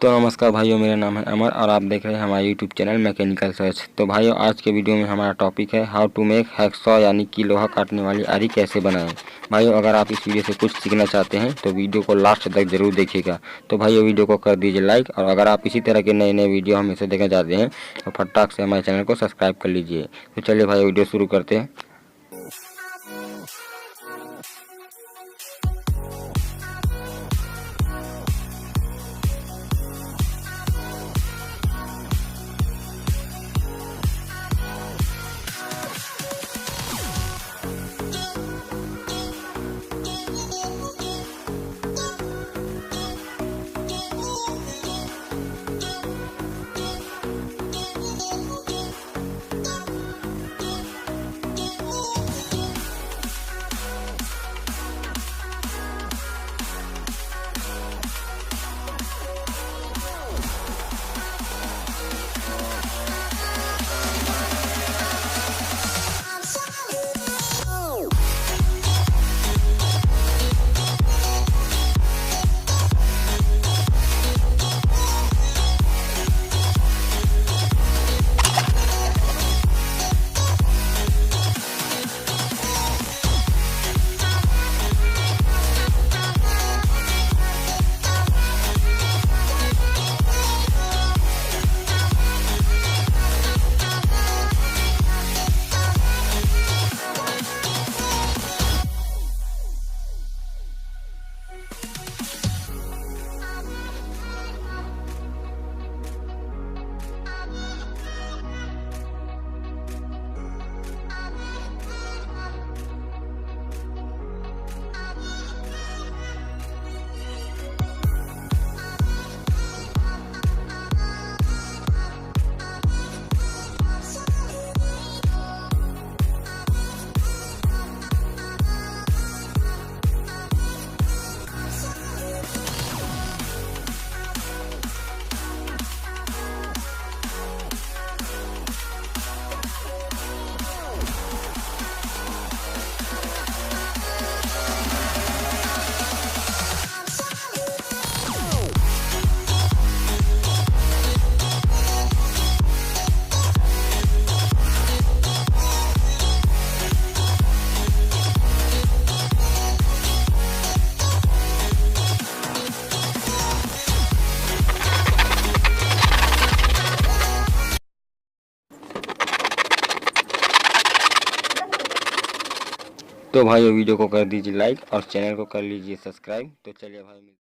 तो नमस्कार भाइयों, मेरा नाम है अमर और आप देख रहे हैं हमारे यूट्यूब चैनल मैकेनिकल सर्च। तो भाइयों, आज के वीडियो में हमारा टॉपिक है हाउ टू मेक हैक्सॉ यानी कि लोहा काटने वाली आरी कैसे बनाएं। भाइयों, अगर आप इस वीडियो से कुछ सीखना चाहते हैं तो वीडियो को लास्ट तक जरूर देखिएगा। तो भाइयों, वीडियो को कर दीजिए लाइक, और अगर आप इसी तरह के नए नए वीडियो हमेशा देखना चाहते हैं तो फटाक से हमारे चैनल को सब्सक्राइब कर लीजिए। तो चलिए भाई, वीडियो शुरू करते हैं। तो भाइयों, वीडियो को कर दीजिए लाइक और चैनल को कर लीजिए सब्सक्राइब। तो चलिए भाई।